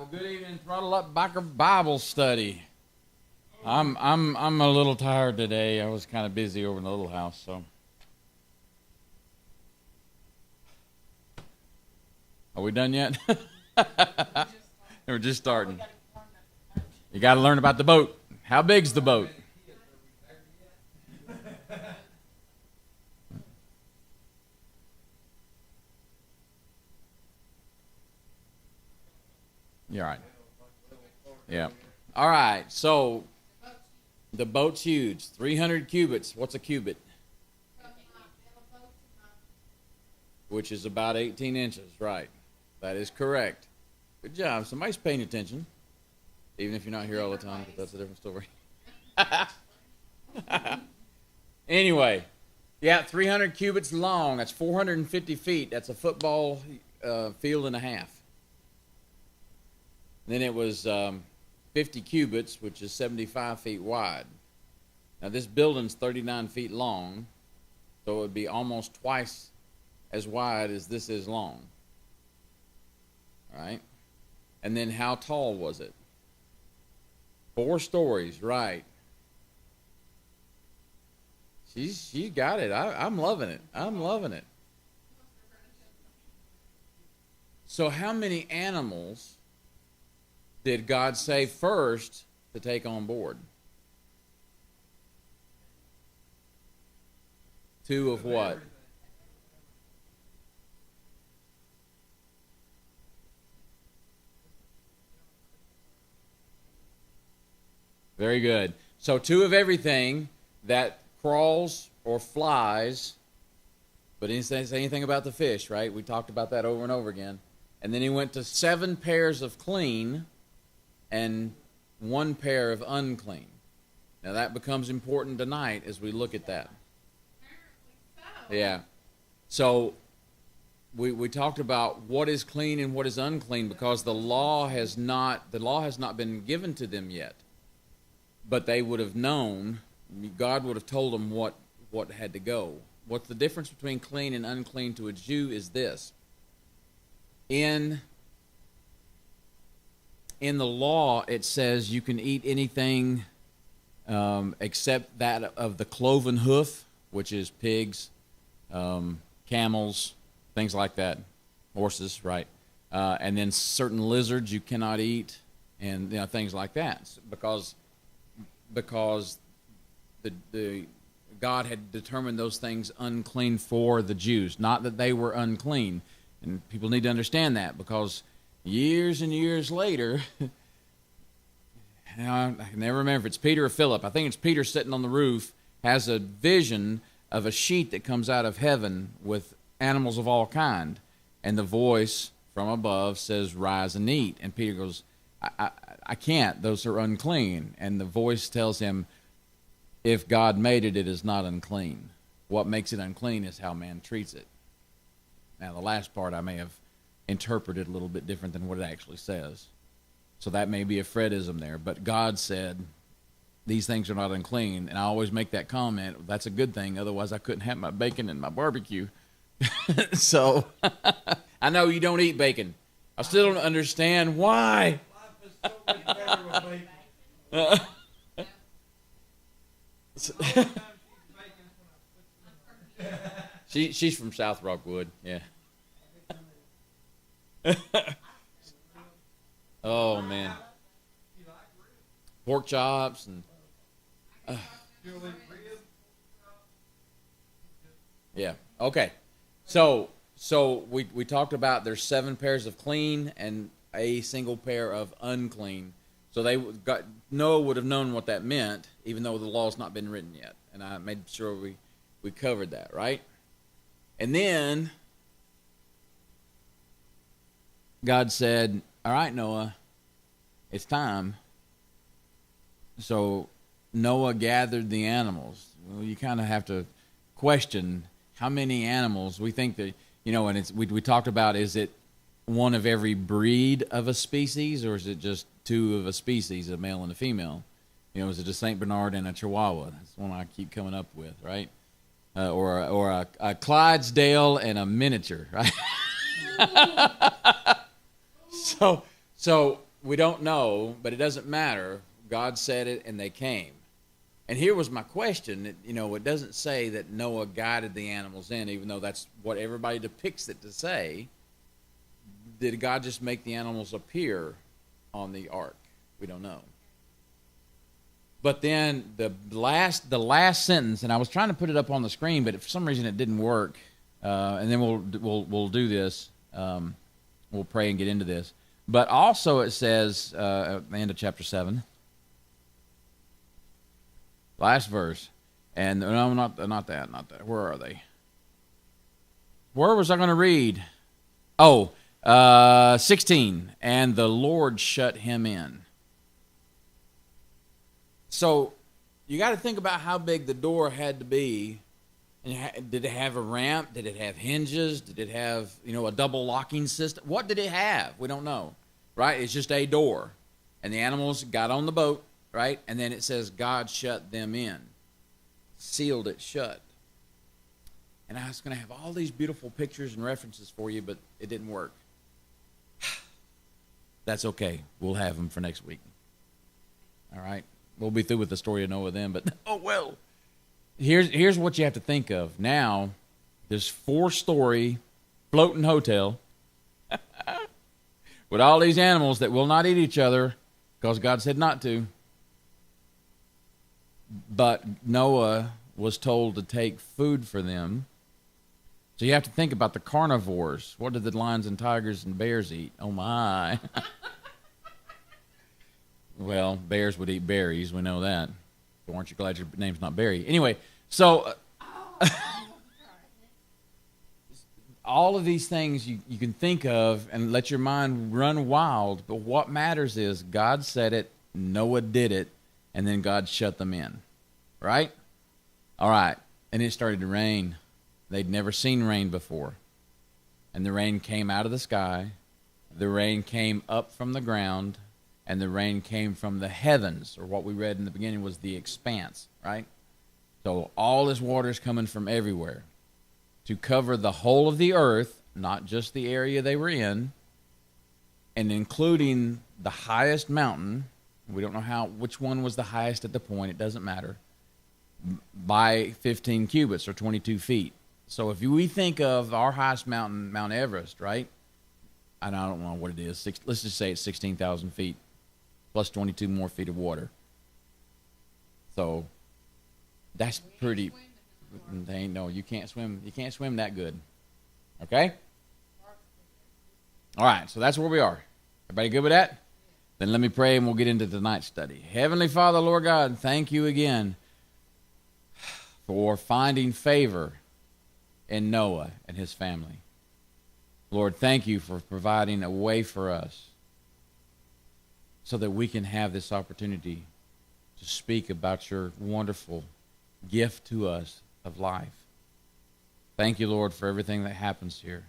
Good evening, Throttle Up Biker Bible Study. I'm a little tired today. I was kind of busy over in the little house, so. Are we done yet? We're just starting. You got to learn about the boat. How big's the boat? You're right. Yeah. All right. So the boat's huge. 300 cubits. What's a cubit? Which is about 18 inches. Right. That is correct. Good job. Somebody's paying attention. Even if you're not here all the time, but that's a different story. Anyway. Yeah, 300 cubits long. That's 450 feet. That's a football field and a half. Then it was 50 cubits, which is 75 feet wide. Now, this building's 39 feet long, so it would be almost twice as wide as this is long. All right? And then how tall was it? 4 stories, right. She got it. I'm loving it. I'm loving it. So how many animals did God say first to take on board? 2 of what? Very good. So 2 of everything that crawls or flies, but he didn't say anything about the fish, right? We talked about that over and over again. And then he went to 7 pairs of clean and 1 pair of unclean. Now that becomes important tonight as we look at that. Yeah. So we talked about what is clean and what is unclean because the law has not been given to them yet. But they would have known, God would have told them what had to go. What's the difference between clean and unclean to a Jew is this. In the law, it says you can eat anything except that of the cloven hoof, which is pigs, camels, things like that, horses, right? And then certain lizards you cannot eat, and things like that, because the God had determined those things unclean for the Jews, not that they were unclean. And people need to understand that because years and years later, I can never remember if it's Peter or Philip. I think it's Peter sitting on the roof, has a vision of a sheet that comes out of heaven with animals of all kind. And the voice from above says, "Rise and eat." And Peter goes, I can't. Those are unclean. And the voice tells him, if God made it, it is not unclean. What makes it unclean is how man treats it. Now, the last part I may have interpreted a little bit different than what it actually says. So that may be a Fredism there. But God said, these things are not unclean. And I always make that comment, that's a good thing. Otherwise, I couldn't have my bacon and my barbecue. So, I know you don't eat bacon. I still don't understand why. Life is so much better with bacon. She's from South Rockwood, yeah. Oh man, pork chops and yeah. Okay, so we talked about there's 7 pairs of clean and a single pair of unclean. So Noah would have known what that meant, even though the law's not been written yet. And I made sure we covered that, right? And then God said, all right, Noah, it's time. So Noah gathered the animals. Well, you kind of have to question how many animals. We think that, and we talked about, is it one of every breed of a species, or is it just 2 of a species, a male and a female? Is it a St. Bernard and a Chihuahua? That's the one I keep coming up with, right? Or a Clydesdale and a miniature, right? So We don't know, but it doesn't matter. God said it, and they came. And here was my question. It doesn't say that Noah guided the animals in, even though that's what everybody depicts it to say. Did God just make the animals appear on the ark? We don't know. But then the last sentence, and I was trying to put it up on the screen, but for some reason it didn't work. And then we'll do this. We'll pray and get into this. But also it says at the end of chapter 7, last verse, and no, not that. Where are they? Where was I going to read? 16. And the Lord shut him in. So you got to think about how big the door had to be. And did it have a ramp? Did it have hinges? Did it have, a double locking system? What did it have? We don't know, right? It's just a door. And the animals got on the boat, right? And then it says God shut them in, sealed it shut. And I was going to have all these beautiful pictures and references for you, but it didn't work. That's okay. We'll have them for next week. All right? We'll be through with the story of Noah then, but oh well. Here's what you have to think of. Now, this 4-story floating hotel with all these animals that will not eat each other because God said not to. But Noah was told to take food for them. So you have to think about the carnivores. What did the lions and tigers and bears eat? Oh, my. Well, bears would eat berries. We know that. So aren't you glad your name's not Barry? Anyway, so all of these things you can think of and let your mind run wild. But what matters is God said it, Noah did it, and then God shut them in. Right? All right. And it started to rain. They'd never seen rain before. And the rain came out of the sky. The rain came up from the ground. And the rain came from the heavens, or what we read in the beginning was the expanse, right? So all this water is coming from everywhere to cover the whole of the earth, not just the area they were in, and including the highest mountain. We don't know which one was the highest at the point. It doesn't matter. By 15 cubits, or 22 feet. So if we think of our highest mountain, Mount Everest, right? And I don't know what it is. Let's just say it's 16,000 feet. Plus 22 more feet of water. So that's pretty. No, you can't swim. You can't swim that good. Okay? All right, so that's where we are. Everybody good with that? Then let me pray and we'll get into tonight's study. Heavenly Father, Lord God, thank you again for finding favor in Noah and his family. Lord, thank you for providing a way for us so that we can have this opportunity to speak about your wonderful gift to us of life. Thank you, Lord, for everything that happens here.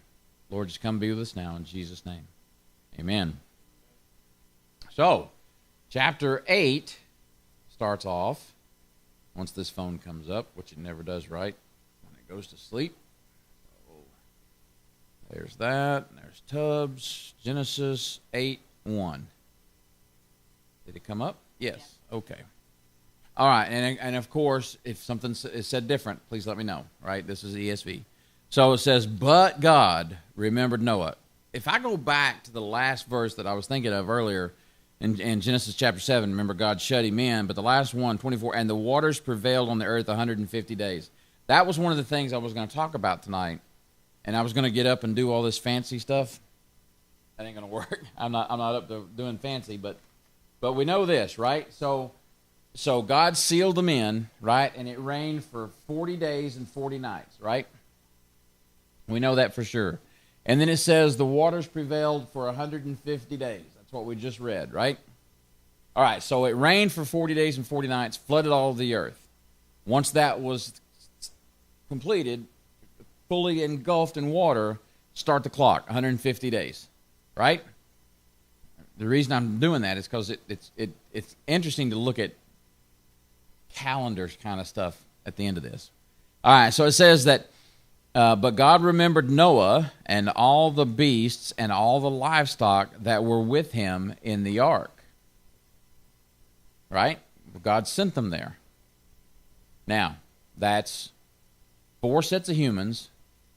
Lord, just come be with us now in Jesus' name. Amen. So, chapter 8 starts off, once this phone comes up, which it never does right when it goes to sleep. So, there's that. There's TUBBS, Genesis 8:1. Did it come up? Yes. Okay. All right. And of course, if something is said different, please let me know. Right? This is ESV. So it says, but God remembered Noah. If I go back to the last verse that I was thinking of earlier in Genesis chapter 7, remember God shut him in, but the last one, 24, and the waters prevailed on the earth 150 days. That was one of the things I was going to talk about tonight. And I was going to get up and do all this fancy stuff. That ain't going to work. I'm not up to doing fancy, but we know this, right? So God sealed them in, right? And it rained for 40 days and 40 nights, right? We know that for sure. And then it says the waters prevailed for 150 days. That's what we just read, right? All right, so it rained for 40 days and 40 nights, flooded all of the earth. Once that was completed, fully engulfed in water, start the clock, 150 days, right? The reason I'm doing that is because it's interesting to look at calendars kind of stuff at the end of this. All right, so it says that But God remembered Noah and all the beasts and all the livestock that were with him in the ark. Right? God sent them there. Now, that's 4 sets of humans,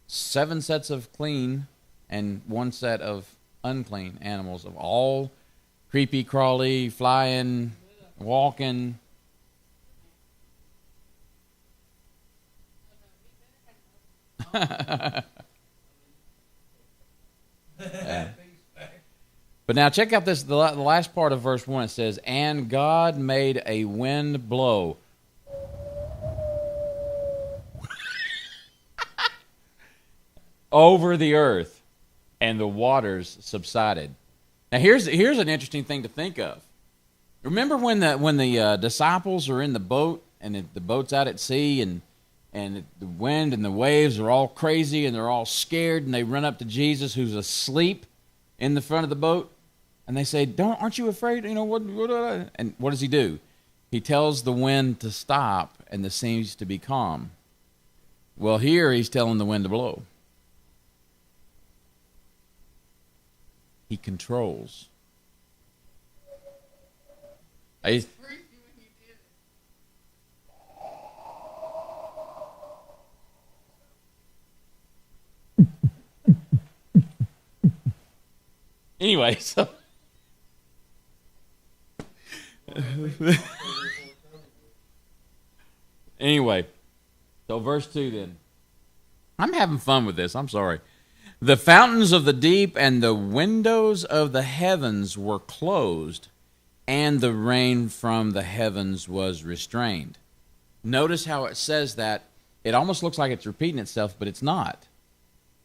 7 sets of clean, and 1 set of unclean animals of all creepy, crawly, flying, walking. Yeah. But now check out this, the last part of verse 1. It says, and God made a wind blow. Over the earth, and the waters subsided. Now here's an interesting thing to think of. Remember when the disciples are in the boat, and the boat's out at sea, and the wind and the waves are all crazy, and they're all scared, and they run up to Jesus, who's asleep in the front of the boat, and they say, aren't you afraid? You know, what and what does he do? He tells the wind to stop, and the seas to be calm. Well, here he's telling the wind to blow. He controls. Anyway, so verse 2 then. I'm having fun with this. I'm sorry. The fountains of the deep and the windows of the heavens were closed, and the rain from the heavens was restrained. Notice how it says that. It almost looks like it's repeating itself, but it's not.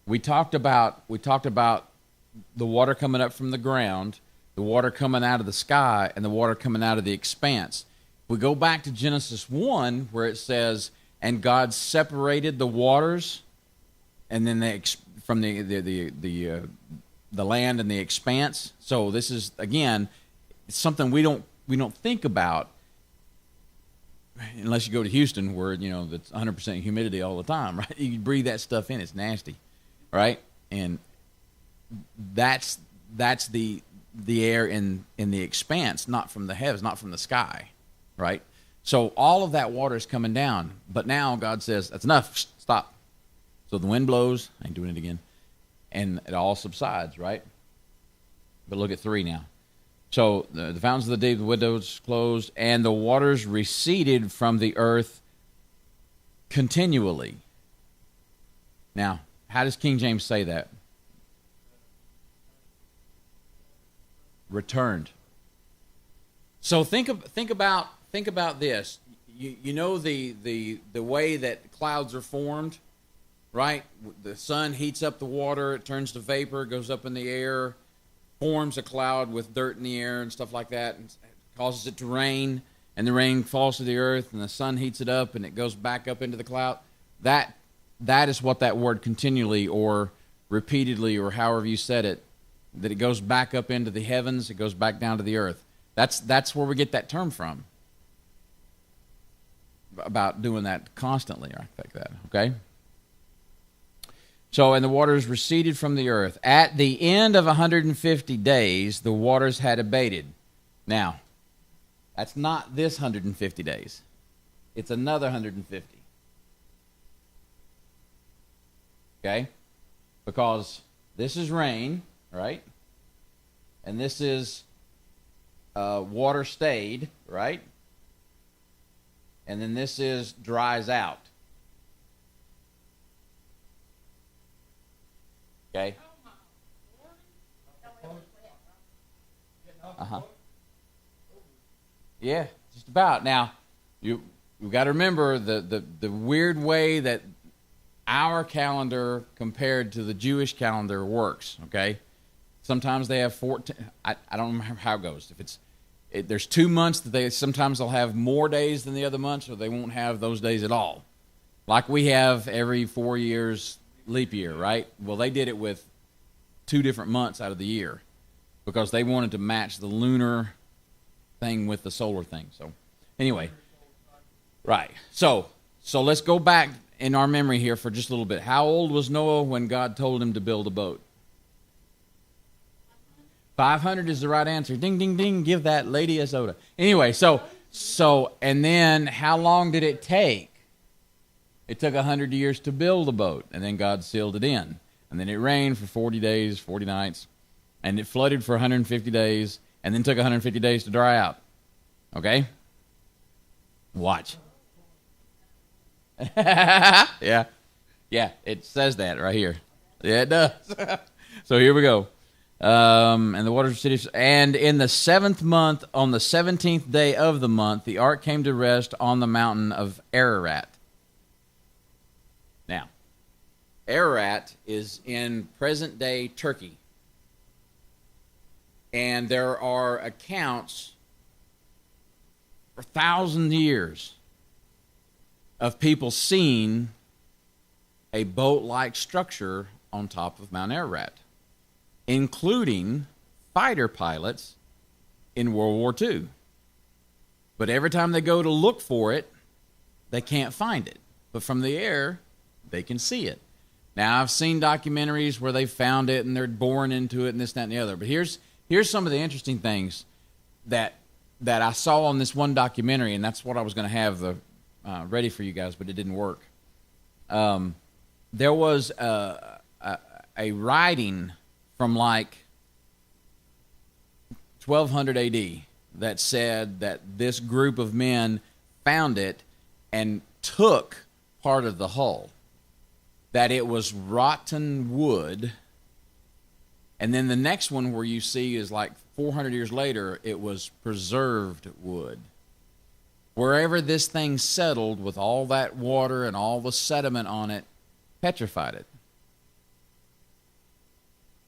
We talked about the water coming up from the ground, the water coming out of the sky, and the water coming out of the expanse. We go back to Genesis 1, where it says, and God separated the waters, and then from the land and the expanse. So this is, again, something we don't think about unless you go to Houston, where that's 100% humidity all the time, right? You breathe that stuff in, it's nasty, right? And that's the air in the expanse, not from the heavens, not from the sky, right? So all of that water is coming down, but now God says, that's enough, stop. So the wind blows, I ain't doing it again, and it all subsides, right? But look at 3 now. So the fountains of the deep, the windows closed, and the waters receded from the earth continually. Now, how does King James say that? Returned. So think about this. You know the way that clouds are formed, right? The sun heats up the water, it turns to vapor, goes up in the air, forms a cloud with dirt in the air and stuff like that, and causes it to rain, and the rain falls to the earth, and the sun heats it up, and it goes back up into the cloud. That is what that word continually or repeatedly or however you said it, that it goes back up into the heavens, it goes back down to the earth. That's where we get that term from, about doing that constantly, like that, okay? So, and the waters receded from the earth. At the end of 150 days, the waters had abated. Now, that's not this 150 days. It's another 150. Okay? Because this is rain, right? And this is water stayed, right? And then this is dries out. Okay? Uh-huh. Yeah, just about. Now, you've got to remember the weird way that our calendar compared to the Jewish calendar works, okay? Sometimes they have 14. I don't remember how it goes. There's 2 months that sometimes they'll have more days than the other months, or they won't have those days at all. Like we have every 4 years leap year, right? Well, they did it with 2 different months out of the year because they wanted to match the lunar thing with the solar thing. So anyway, right. So let's go back in our memory here for just a little bit. How old was Noah when God told him to build a boat? 500 is the right answer. Ding, ding, ding. Give that lady a soda. Anyway, and then how long did it take? It took 100 years to build a boat, and then God sealed it in. And then it rained for 40 days, 40 nights, and it flooded for 150 days, and then took 150 days to dry out. Okay? Watch. Yeah. Yeah, it says that right here. Yeah, it does. So here we go. And the waters of cities. And in the 7th month, on the 17th day of the month, the ark came to rest on the mountain of Ararat. Now, Ararat is in present-day Turkey. And there are accounts for 1,000 years of people seeing a boat-like structure on top of Mount Ararat, including fighter pilots in World War II. But every time they go to look for it, they can't find it. But from the air, they can see it. Now, I've seen documentaries where they found it and they're boring into it and this, that, and the other. But here's some of the interesting things that I saw on this one documentary, and that's what I was going to have ready for you guys, but it didn't work. There was a writing from like 1200 AD that said that this group of men found it and took part of the hull, that it was rotten wood. And then the next one where you see is like 400 years later, it was preserved wood. Wherever this thing settled with all that water and all the sediment on it, petrified it.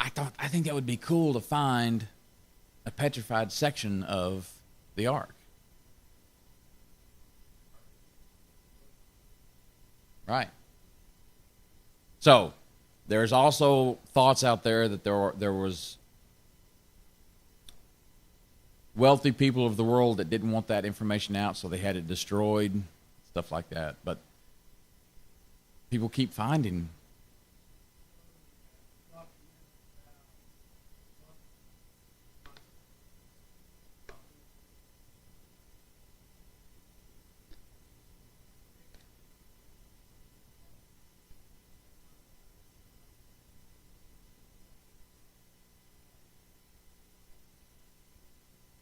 I think that would be cool to find a petrified section of the ark. Right. So, there's also thoughts out there that there was wealthy people of the world that didn't want that information out, so they had it destroyed, stuff like that. But people keep finding.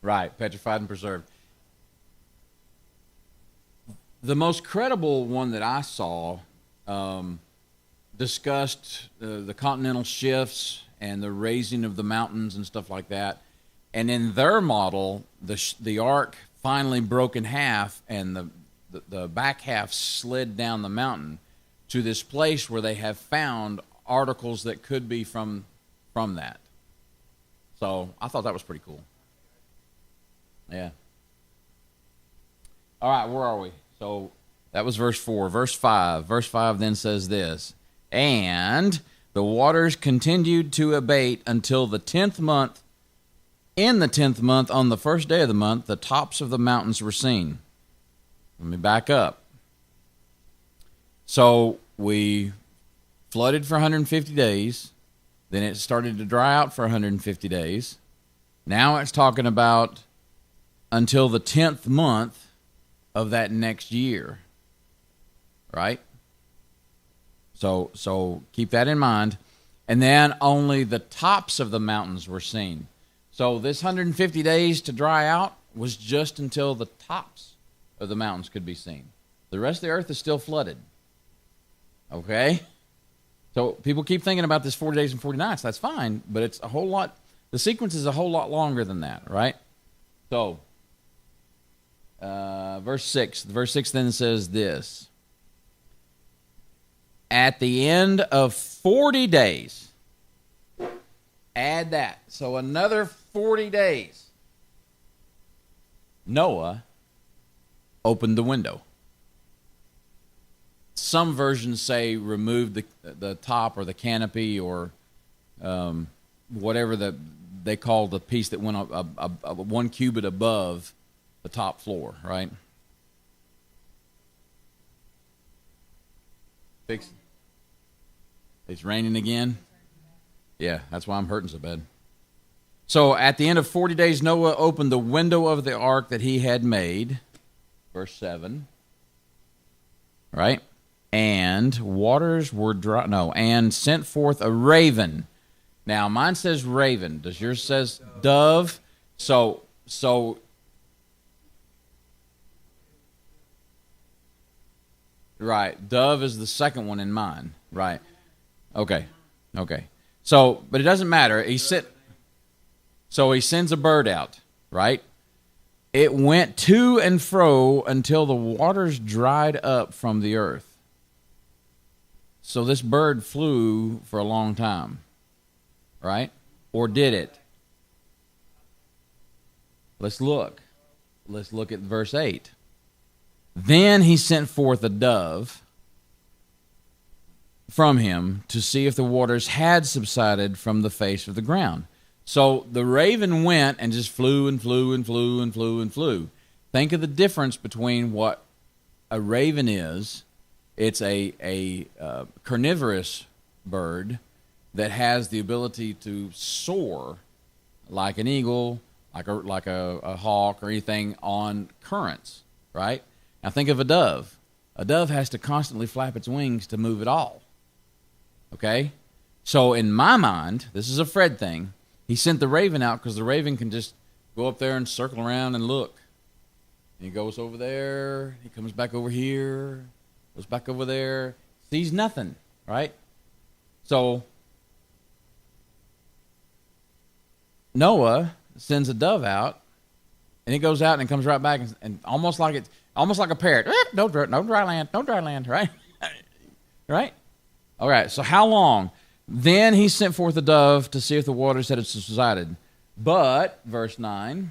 Right, petrified and preserved. The most credible one that I saw discussed the continental shifts and the raising of the mountains and stuff like that. And in their model, the ark finally broke in half, and the back half slid down the mountain to this place where they have found articles that could be from that. So I thought that was pretty cool. Yeah. All right, where are we? So that was verse 4. Verse 5. Verse 5 then says this: and the waters continued to abate until the 10th month. In the 10th month, on the first day of the month, the tops of the mountains were seen. Let me back up. So we flooded for 150 days. Then it started to dry out for 150 days. Now it's talking about until the 10th month of that next year, right? So keep that in mind. And then only the tops of the mountains were seen. So this 150 days to dry out was just until the tops of the mountains could be seen. The rest of the earth is still flooded. Okay? So people keep thinking about this 40 days and 40 nights. That's fine, but it's a whole lot, the sequence is a whole lot longer than that, right? So, verse 6. Verse 6 then says this: at the end of 40 days, add that, so another 40 days, Noah opened the window. Some versions say removed the top or the canopy or whatever they call the piece that went up 1 cubit above the top floor, right? Fix. It's raining again. Yeah, that's why I'm hurting so bad. So at the end of 40 days, Noah opened the window of the ark that he had made. Verse 7. Right? And waters were dry. No, and sent forth a raven. Now, mine says raven. Does yours says dove? So, right. Dove is the second one in mine. Right. Okay. So, but it doesn't matter. So he sends a bird out, right? It went to and fro until the waters dried up from the earth. So this bird flew for a long time, right? Or did it? Let's look. Let's look at verse 8. Then he sent forth a dove from him to see if the waters had subsided from the face of the ground. So the raven went and just flew and flew and flew and flew and flew. Think of the difference between what a raven is. It's a carnivorous bird that has the ability to soar like an eagle, like a hawk or anything on currents, right? Now think of a dove. A dove has to constantly flap its wings to move at all. Okay? So in my mind, this is a Fred thing. He sent the raven out because the raven can just go up there and circle around and look. And he goes over there. He comes back over here. Goes back over there. Sees nothing, right? So Noah sends a dove out, and it goes out and comes right back and almost like a parrot. No dry land, right? Right? All right. So how long? Then he sent forth a dove to see if the waters had subsided. But, verse 9,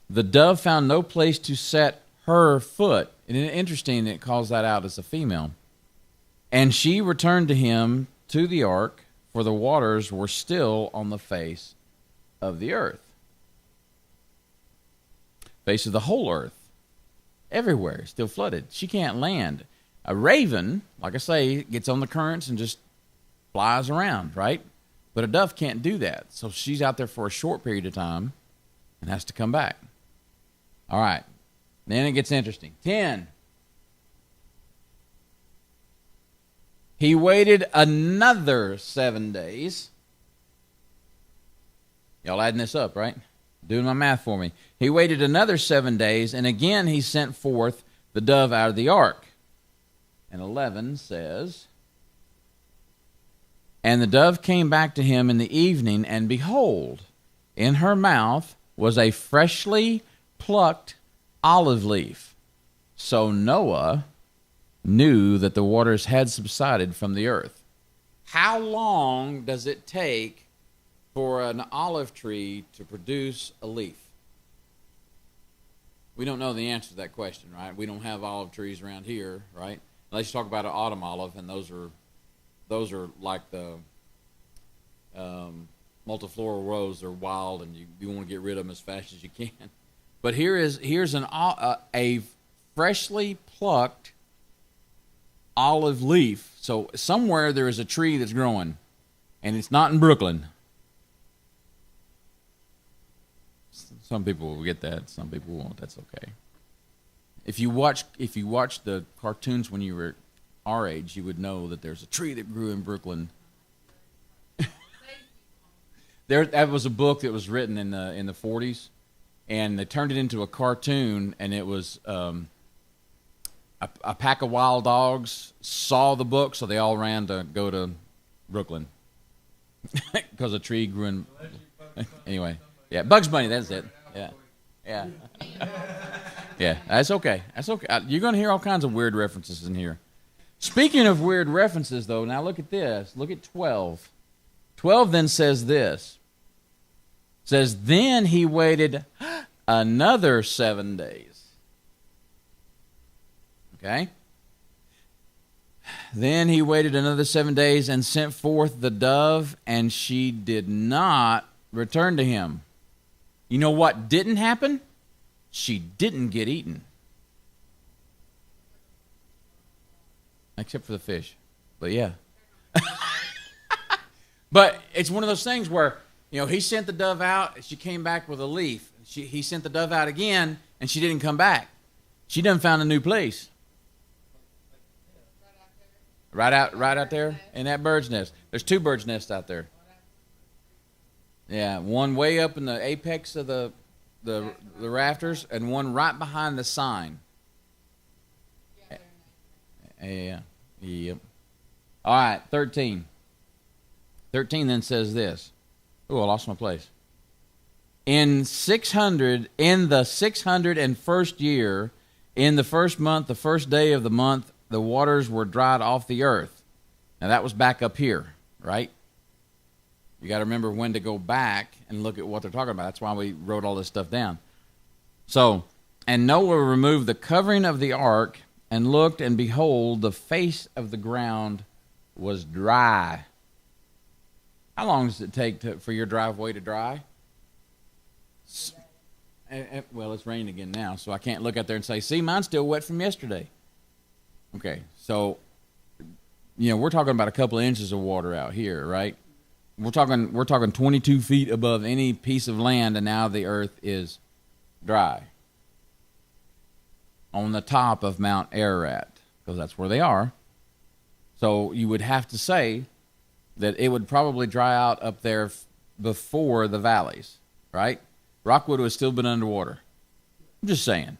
the dove found no place to set her foot. And it's interesting, it calls that out as a female. And she returned to him to the ark, for the waters were still on the face of the earth. Face of the whole earth. Everywhere, still flooded. She can't land. A raven, like I say, gets on the currents and just flies around, right? But a dove can't do that. So she's out there for a short period of time and has to come back. All right. Then it gets interesting. 10. He waited another 7 days. Y'all adding this up, right? Doing my math for me. He waited another 7 days, and again he sent forth the dove out of the ark. And 11 says, and the dove came back to him in the evening, and behold, in her mouth was a freshly plucked olive leaf. So Noah knew that the waters had subsided from the earth. How long does it take for an olive tree to produce a leaf? We don't know the answer to that question, right? We don't have olive trees around here, right? Unless you talk about an autumn olive, and those are like the multifloral rose. They're wild, and you want to get rid of them as fast as you can. But here's a freshly plucked olive leaf. So somewhere there is a tree that's growing, and it's not in Brooklyn. Some people will get that. Some people won't. That's okay. If you watch the cartoons when you were our age, you would know that there's a tree that grew in Brooklyn. That was a book that was written in the 40s, and they turned it into a cartoon, and it was a pack of wild dogs saw the book, so they all ran to go to Brooklyn because a tree grew in. Anyway, yeah, Bugs Bunny. That's it. Yeah. Yeah, that's okay. That's okay. You're going to hear all kinds of weird references in here. Speaking of weird references, though, now look at this. Look at 12. 12 then says this. It says, then he waited another 7 days. Okay? Then he waited another 7 days and sent forth the dove, and she did not return to him. You know what didn't happen? She didn't get eaten. except for the fish. But yeah. But it's one of those things where, he sent the dove out, she came back with a leaf. He sent the dove out again, and she didn't come back. She done found a new place. Right out there in that bird's nest. There's 2 bird's nests out there. Yeah, one way up in the apex of the rafters, and one right behind the sign. Yeah. Yep. All right, 13. 13 then says this. Oh, I lost my place. In the 601st year, in the first month, the first day of the month, the waters were dried off the earth. Now that was back up here, right? You got to remember when to go back and look at what they're talking about. That's why we wrote all this stuff down. So, and Noah removed the covering of the ark and looked, and behold, the face of the ground was dry. How long does it take for your driveway to dry? Well, it's raining again now, so I can't look out there and say, see, mine's still wet from yesterday. Okay, so, we're talking about a couple of inches of water out here, right? We're talking 22 feet above any piece of land, and now the earth is dry. On the top of Mount Ararat, because that's where they are. So you would have to say that it would probably dry out up there before the valleys, right? Rockwood would have still been underwater. I'm just saying,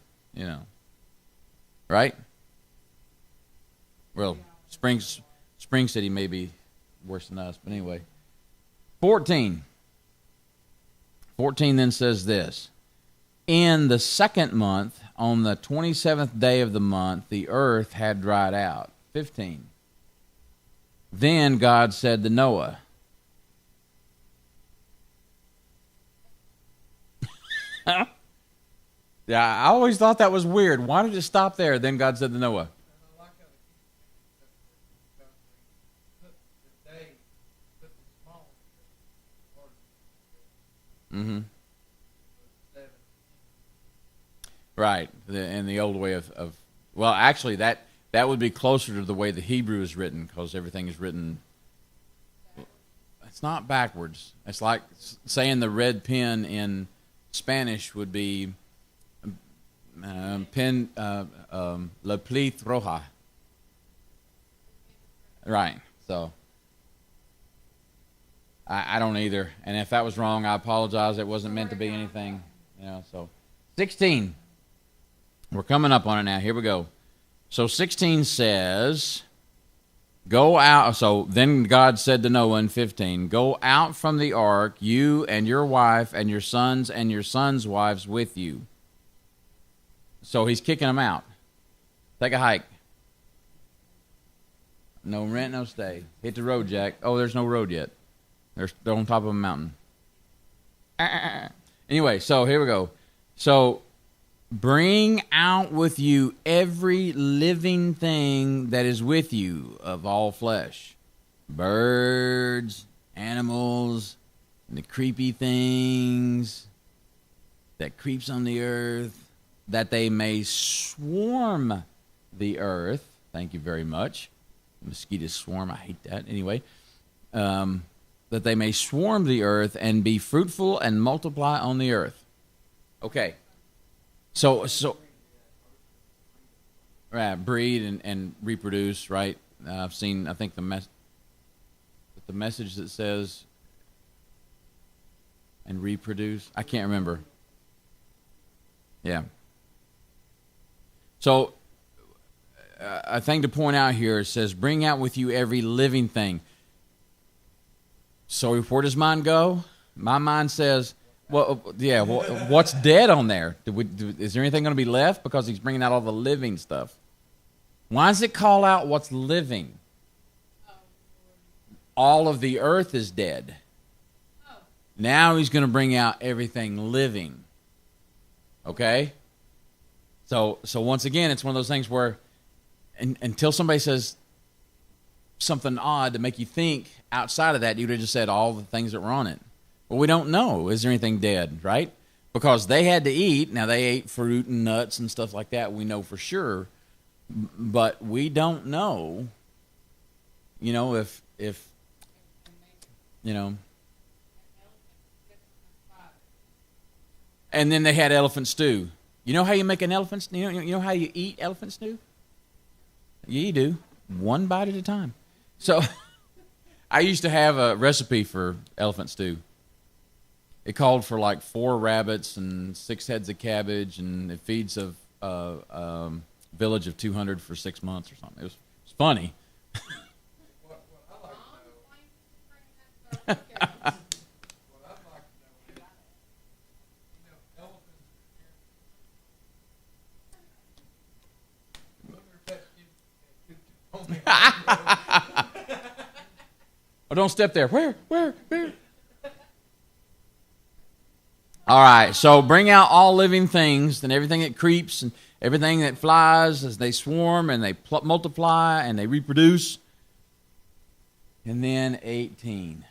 right? Well, Spring City may be worse than us, but anyway. 14. 14 then says this. In the second month, on the 27th day of the month, the earth had dried out. 15. Then God said to Noah, yeah, I always thought that was weird. Why did it stop there? Then God said to Noah. Mm-hmm. Right. In the old way of well, actually, that would be closer to the way the Hebrew is written, because everything is written. It's not backwards. It's like saying the red pen in Spanish would be pen la plis roja. Right. So I don't either. And if that was wrong, I apologize. It wasn't meant to be anything. So 16. We're coming up on it now. Here we go. So 16 says, go out. So then God said to Noah in 15, go out from the ark, you and your wife and your sons wives with you. So he's kicking them out. Take a hike. No rent, no stay. Hit the road, Jack. Oh, there's no road yet. They're on top of a mountain. Anyway, so here we go. So bring out with you every living thing that is with you of all flesh. Birds, animals, and the creepy things that creeps on the earth, that they may swarm the earth. Thank you very much. Mosquitoes swarm. I hate that. Anyway, that they may swarm the earth and be fruitful and multiply on the earth. Okay. So, right, breed and reproduce, right? I've seen, I think the message that says and reproduce. I can't remember. Yeah. So, a thing to point out here, it says, bring out with you every living thing. So where does mine go? My mind says, well, yeah, what's dead on there? Is there anything going to be left? Because he's bringing out all the living stuff. Why does it call out what's living? All of the earth is dead. Now he's going to bring out everything living. Okay? So once again, it's one of those things where until somebody says something odd to make you think outside of that, you would have just said all the things that were on it. Well, we don't know. Is there anything dead, right? Because they had to eat. Now, they ate fruit and nuts and stuff like that. We know for sure. But we don't know, if you know. And then they had elephant stew. You know how you make an elephant stew? You know how you eat elephant stew? You do. One bite at a time. So I used to have a recipe for elephant stew. It called for like 4 rabbits and 6 heads of cabbage, and it feeds a village of 200 for 6 months or something. It was funny. Oh, don't step there. Where? All right, so bring out all living things and everything that creeps and everything that flies as they swarm and they multiply and they reproduce. And then 18.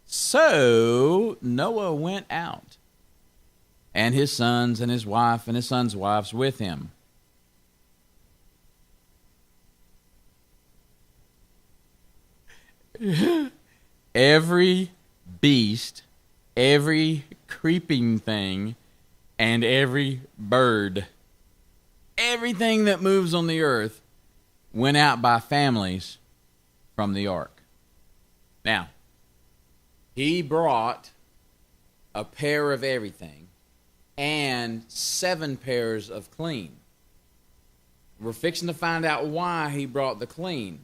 So Noah went out, and his sons and his wife and his sons' wives with him. Every beast, every creeping thing, and every bird, everything that moves on the earth went out by families from the ark. Now, he brought a pair of everything and 7 pairs of clean. We're fixing to find out why he brought the clean.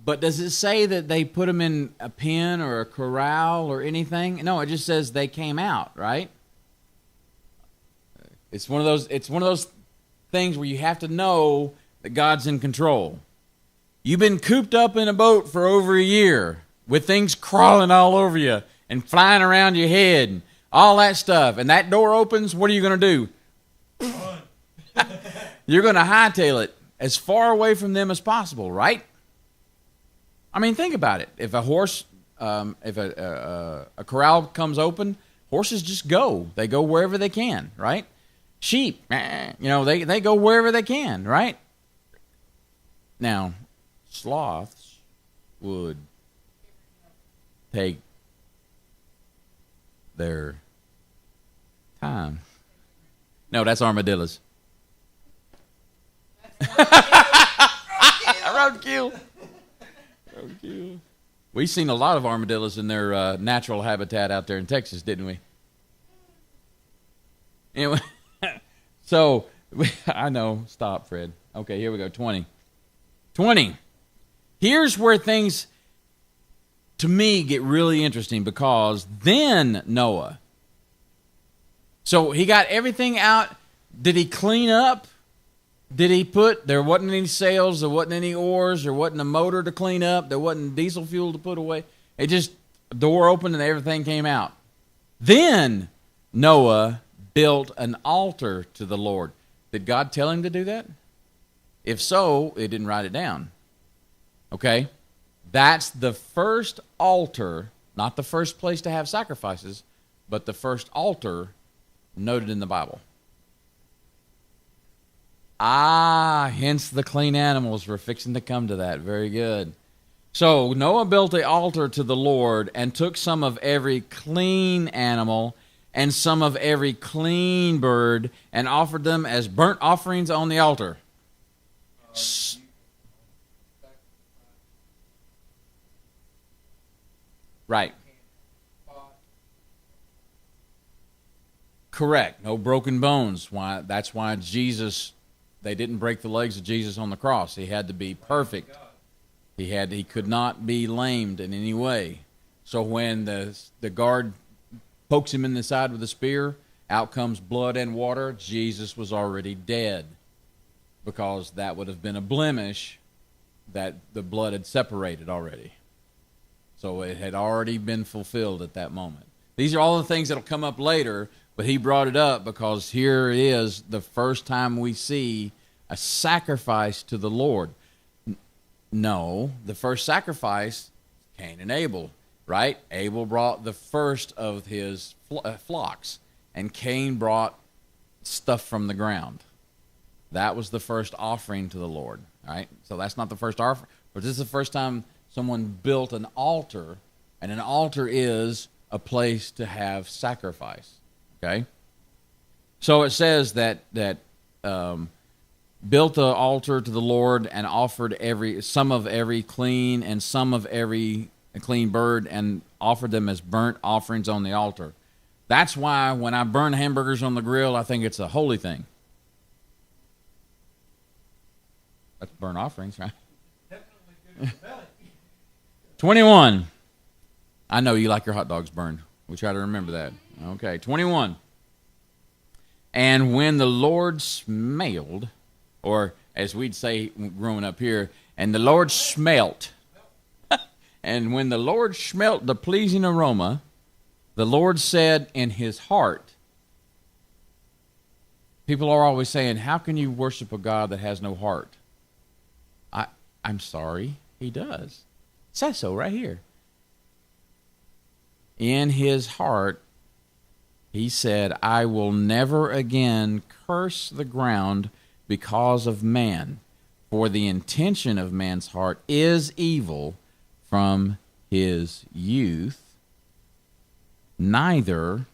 But does it say that they put them in a pen or a corral or anything? No, it just says they came out, right? It's one of those things where you have to know that God's in control. You've been cooped up in a boat for over a year with things crawling all over you and flying around your head and all that stuff. And that door opens, what are you going to do? You're going to hightail it as far away from them as possible, right? I mean, think about it. If a horse, if a corral comes open, horses just go. They go wherever they can, right? Sheep, they go wherever they can, right? Now, sloths would take their time. No, that's armadillos. Roadkill. We've seen a lot of armadillos in their natural habitat out there in Texas, didn't we? Anyway, so I know. Stop, Fred. Okay, here we go. 20. Here's where things, to me, get really interesting, because then Noah. So he got everything out. Did he clean up? There wasn't any sails, there wasn't any oars, there wasn't a motor to clean up, there wasn't diesel fuel to put away. It just, the door opened and everything came out. Then Noah built an altar to the Lord. Did God tell him to do that? If so, he didn't write it down. Okay? That's the first altar, not the first place to have sacrifices, but the first altar noted in the Bible. Hence the clean animals. We're fixing to come to that. Very good. So Noah built an altar to the Lord and took some of every clean animal and some of every clean bird and offered them as burnt offerings on the altar. Right. Correct. No broken bones. That's why Jesus... They didn't break the legs of Jesus on the cross. He had to be perfect. He could not be lamed in any way. So when the guard pokes him in the side with a spear, out comes blood and water. Jesus was already dead, because that would have been a blemish that the blood had separated already. So it had already been fulfilled at that moment. These are all the things that will come up later, but he brought it up because here it is the first time we see a sacrifice to the Lord. No, the first sacrifice, Cain and Abel, right? Abel brought the first of his flocks, and Cain brought stuff from the ground. That was the first offering to the Lord. All right, so that's not the first offering, but this is the first time someone built an altar, and an altar is a place to have sacrifice. Okay, so it says that built the altar to the Lord and offered some of every clean and some of every clean bird and offered them as burnt offerings on the altar. That's why when I burn hamburgers on the grill, I think it's a holy thing. That's burnt offerings, right? 21. I know you like your hot dogs burned. We try to remember that. Okay, 21. And when the Lord smelled, or as we'd say growing up here, and the Lord smelt. And when the Lord smelt the pleasing aroma, the Lord said in his heart. People are always saying, how can you worship a God that has no heart? I'm sorry, he does. It says so right here. In his heart, he said, I will never again curse the ground because of man, for the intention of man's heart is evil from his youth. Neither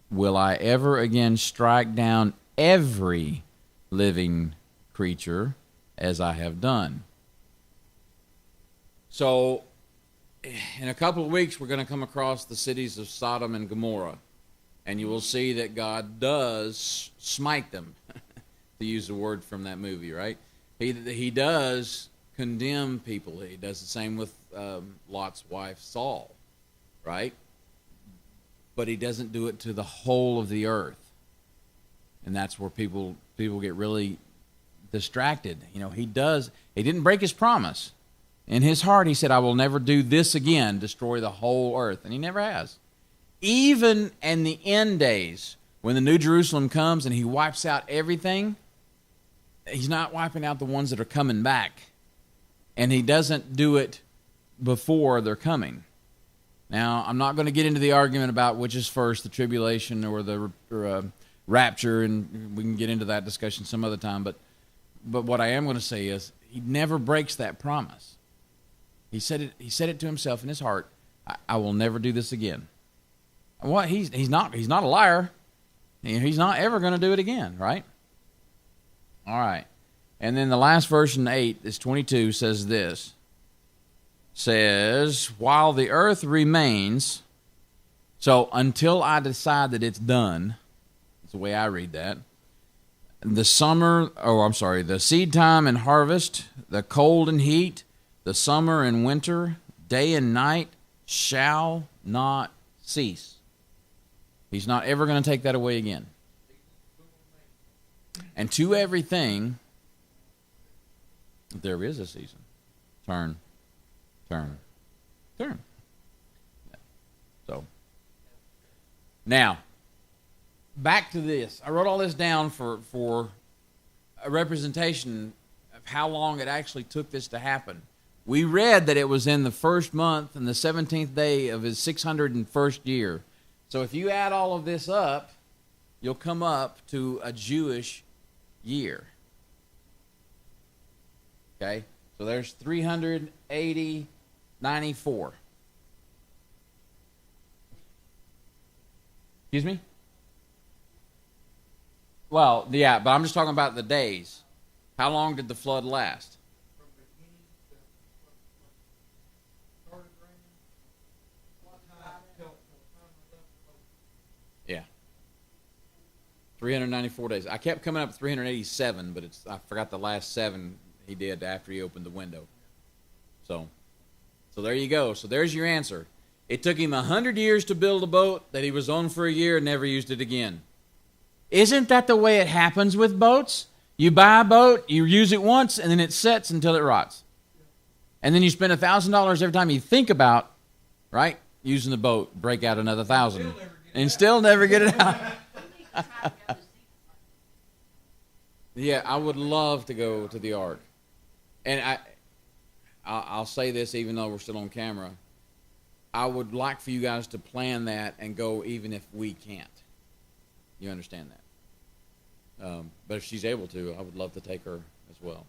will I ever again strike down every living creature as I have done. So, in a couple of weeks, we're going to come across the cities of Sodom and Gomorrah, and you will see that God does smite them, to use the word from that movie, right? He does condemn people. He does the same with Lot's wife, Saul, right? But he doesn't do it to the whole of the earth, and that's where people get really distracted. You know, he didn't break his promise. In his heart, he said, I will never do this again, destroy the whole earth. And he never has. Even in the end days, when the New Jerusalem comes and he wipes out everything, he's not wiping out the ones that are coming back. And he doesn't do it before they're coming. Now, I'm not going to get into the argument about which is first, the tribulation or the rapture, and we can get into that discussion some other time. But what I am going to say is he never breaks that promise. He said it to himself in his heart, I will never do this again. What he's not a liar. He's not ever going to do it again, right? All right. And then the last verse in 8 is 22 says this. Says, while the earth remains, so until I decide that it's done, that's the way I read that. The seed time and harvest, the cold and heat, the summer and winter, day and night shall not cease. He's not ever going to take that away again. And to everything, there is a season. Turn. So, now, back to this. I wrote all this down for a representation of how long it actually took this to happen. We read that it was in the first month and the 17th day of his 601st year. So if you add all of this up, you'll come up to a Jewish year. Okay? So there's 394. Excuse me? Well, yeah, but I'm just talking about the days. How long did the flood last? Yeah. 394 days. I kept coming up with 387, but I forgot the last 7 he did after he opened the window. So there you go. So there's your answer. It took him 100 years to build a boat that he was on for a year and never used it again. Isn't that the way it happens with boats? You buy a boat, you use it once, and then it sits until it rots. And then you spend $1,000 every time you think about, right, using the boat, break out another $1,000, and still never get it out. Yeah, I would love to go to the Ark. And I'll say this even though we're still on camera. I would like for you guys to plan that and go even if we can't. You understand that? But if she's able to, I would love to take her as well.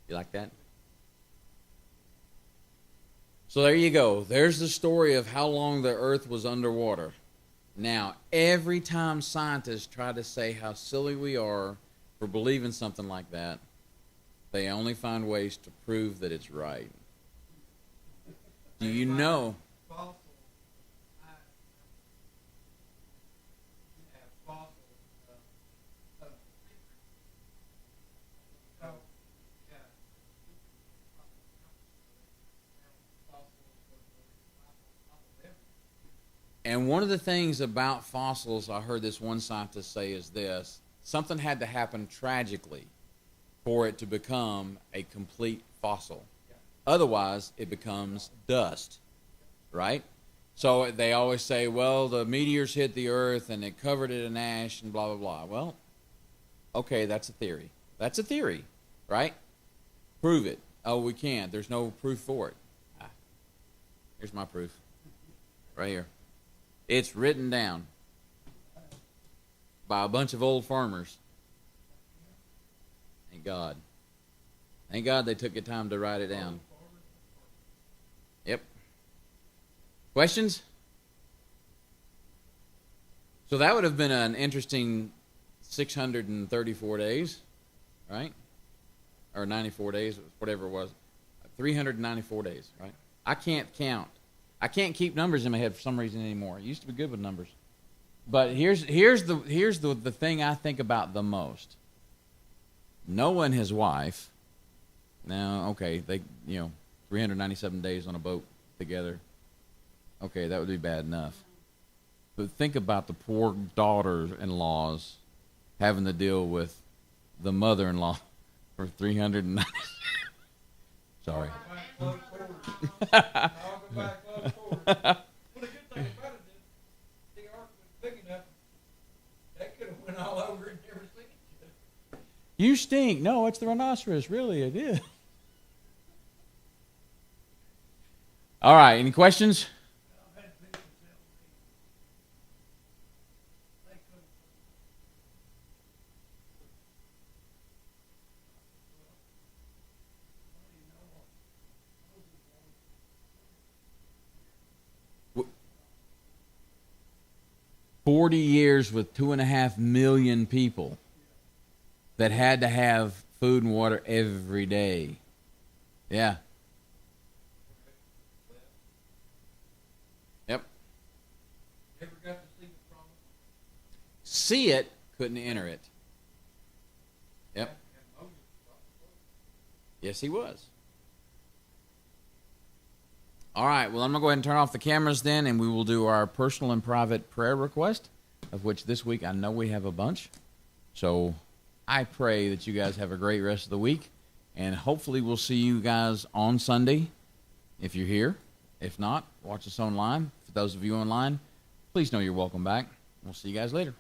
You like that? So there you go. There's the story of how long the earth was underwater. Now, every time scientists try to say how silly we are for believing something like that, they only find ways to prove that it's right. Do you know? And one of the things about fossils, I heard this one scientist say, is this: something had to happen tragically for it to become a complete fossil. Otherwise, it becomes dust, right? So they always say, well, the meteors hit the earth and it covered it in ash and blah, blah, blah. Well, okay, that's a theory. That's a theory, right? Prove it. Oh, we can't. There's no proof for it. Here's my proof. Right here. It's written down by a bunch of old farmers. Thank God. Thank God they took the time to write it down. Yep. Questions? So that would have been an interesting 634 days, right? Or 94 days, whatever it was. 394 days, right? I can't count. I can't keep numbers in my head for some reason anymore. I used to be good with numbers. But here's the thing I think about the most. Noah and his wife. Now, okay, they 397 days on a boat together. Okay, that would be bad enough. But think about the poor daughter-in-laws having to deal with the mother-in-law for 390. Sorry. You stink. No, it's the rhinoceros. Really, it is. All right. Any questions? 40 years with 2.5 million people that had to have food and water every day. Yeah. Yep. Never got to see the promise. See it, couldn't enter it. Yep. Yes, he was. All right, well, I'm going to go ahead and turn off the cameras then, and we will do our personal and private prayer request, of which this week I know we have a bunch. So I pray that you guys have a great rest of the week, and hopefully we'll see you guys on Sunday if you're here. If not, watch us online. For those of you online, please know you're welcome back. We'll see you guys later.